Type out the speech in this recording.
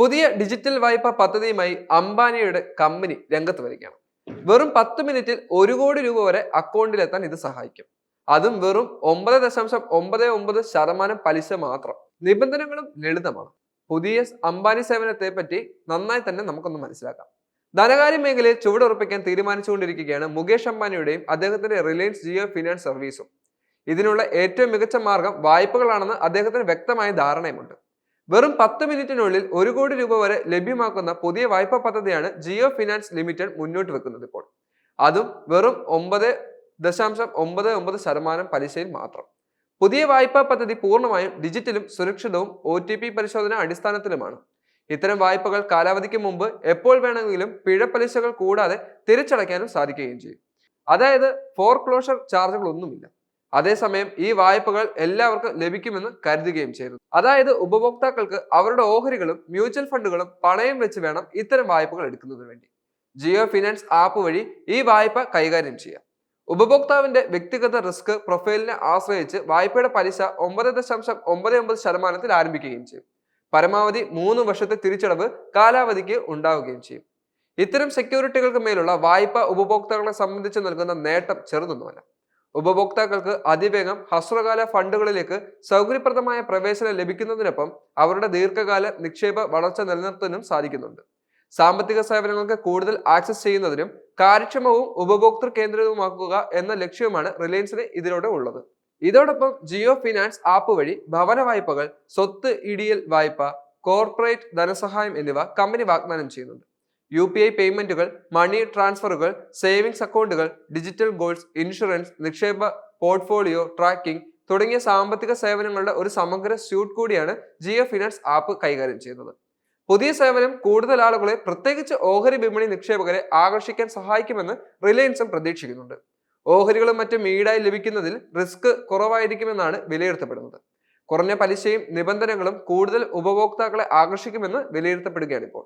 പുതിയ ഡിജിറ്റൽ വായ്പാ പദ്ധതിയുമായി അംബാനിയുടെ കമ്പനി രംഗത്ത് വരികയാണ്. വെറും 10 മിനിറ്റിൽ 1 കോടി രൂപ വരെ അക്കൗണ്ടിലെത്താൻ ഇത് സഹായിക്കും. അതും വെറും 9.99% പലിശ മാത്രം. നിബന്ധനകളും ലളിതമാണ്. പുതിയ അംബാനി സേവനത്തെ പറ്റി നന്നായി തന്നെ നമുക്കൊന്ന് മനസ്സിലാക്കാം. ധനകാര്യ മേഖലയിൽ ചുവടുറപ്പിക്കാൻ തീരുമാനിച്ചുകൊണ്ടിരിക്കുകയാണ് മുകേഷ് അംബാനിയുടെയും അദ്ദേഹത്തിന്റെ റിലയൻസ് ജിയോ ഫിനാൻസ് സർവീസും. ഇതിനുള്ള ഏറ്റവും മികച്ച മാർഗം വായ്പകളാണെന്ന് അദ്ദേഹത്തിന് വ്യക്തമായ ധാരണയുമുണ്ട്. വെറും 10 മിനിറ്റിനുള്ളിൽ 1 കോടി രൂപ വരെ ലഭ്യമാക്കുന്ന പുതിയ വായ്പാ പദ്ധതിയാണ് ജിയോ ഫിനാൻസ് ലിമിറ്റഡ് മുന്നോട്ട് വെക്കുന്നത്. ഇപ്പോൾ അതും വെറും 9.99% പലിശയിൽ മാത്രം. പുതിയ വായ്പാ പദ്ധതി പൂർണ്ണമായും ഡിജിറ്റലും സുരക്ഷിതവും OTP പരിശോധന അടിസ്ഥാനത്തിലുമാണ്. ഇത്തരം വായ്പകൾ കാലാവധിക്ക് മുമ്പ് എപ്പോൾ വേണമെങ്കിലും പിഴ പലിശകൾ കൂടാതെ തിരിച്ചടയ്ക്കാനും സാധിക്കുകയും ചെയ്യും. അതായത് ഫോർക്ലോഷർ ചാർജുകളൊന്നുമില്ല. അതേസമയം ഈ വായ്പകൾ എല്ലാവർക്കും ലഭിക്കുമെന്ന് കരുതുകയും ചെയ്തു. അതായത് ഉപഭോക്താക്കൾക്ക് അവരുടെ ഓഹരികളും മ്യൂച്വൽ ഫണ്ടുകളും പണയം വെച്ച് വേണം ഇത്തരം വായ്പകൾ എടുക്കുന്നതിന് വേണ്ടി. ജിയോ ഫിനാൻസ് ആപ്പ് വഴി ഈ വായ്പ കൈകാര്യം ചെയ്യാം. ഉപഭോക്താവിന്റെ വ്യക്തിഗത റിസ്ക് പ്രൊഫൈലിനെ ആശ്രയിച്ച് വായ്പയുടെ പലിശ 9.99% ആരംഭിക്കുകയും ചെയ്യും. പരമാവധി 3 വർഷത്തെ തിരിച്ചടവ് കാലാവധിക്ക് ഉണ്ടാവുകയും ചെയ്യും. ഇത്തരം സെക്യൂരിറ്റികൾക്ക് മേലുള്ള വായ്പ ഉപഭോക്താക്കളെ സംബന്ധിച്ച് നൽകുന്ന നേട്ടം ചെറുതൊന്നുമല്ല. ഉപഭോക്താക്കൾക്ക് അതിവേഗം ഹ്രസ്വകാല ഫണ്ടുകളിലേക്ക് സൗകര്യപ്രദമായ പ്രവേശനം ലഭിക്കുന്നതിനൊപ്പം അവരുടെ ദീർഘകാല നിക്ഷേപ വളർച്ച നിലനിർത്താനും സാധിക്കുന്നുണ്ട്. സാമ്പത്തിക സേവനങ്ങൾക്ക് കൂടുതൽ ആക്സസ് ചെയ്യുന്നതിനും കാര്യക്ഷമവും ഉപഭോക്തൃ കേന്ദ്രീകൃതമാക്കുക എന്ന ലക്ഷ്യവുമാണ് റിലയൻസിന് ഇതിലൂടെ ഉള്ളത്. ഇതോടൊപ്പം ജിയോ ഫിനാൻസ് ആപ്പ് വഴി ഭവന വായ്പകൾ, സ്വത്ത് ഇടിയൽ വായ്പ, കോർപ്പറേറ്റ് ധനസഹായം എന്നിവ കമ്പനി വാഗ്ദാനം ചെയ്യുന്നുണ്ട്. UPI പേയ്മെന്റുകൾ, മണി ട്രാൻസ്ഫറുകൾ, സേവിങ്സ് അക്കൗണ്ടുകൾ, ഡിജിറ്റൽ ഗോൾസ്, ഇൻഷുറൻസ്, നിക്ഷേപ പോർട്ട്ഫോളിയോ ട്രാക്കിംഗ് തുടങ്ങിയ സാമ്പത്തിക സേവനങ്ങളുടെ ഒരു സമഗ്ര സ്യൂട്ട് കൂടിയാണ് ജിയോ ഫിനാൻസ് ആപ്പ് കൈകാര്യം ചെയ്യുന്നത്. പുതിയ സേവനം കൂടുതൽ ആളുകളെ, പ്രത്യേകിച്ച് ഓഹരി വിപണി നിക്ഷേപകരെ ആകർഷിക്കാൻ സഹായിക്കുമെന്ന് റിലയൻസും പ്രതീക്ഷിക്കുന്നുണ്ട്. ഓഹരികളും മറ്റും ഈടായി ലഭിക്കുന്നതിൽ റിസ്ക് കുറവായിരിക്കുമെന്നാണ് വിലയിരുത്തപ്പെടുന്നത്. കുറഞ്ഞ പലിശയും നിബന്ധനകളും കൂടുതൽ ഉപഭോക്താക്കളെ ആകർഷിക്കുമെന്ന് വിലയിരുത്തപ്പെടുകയാണ് ഇപ്പോൾ.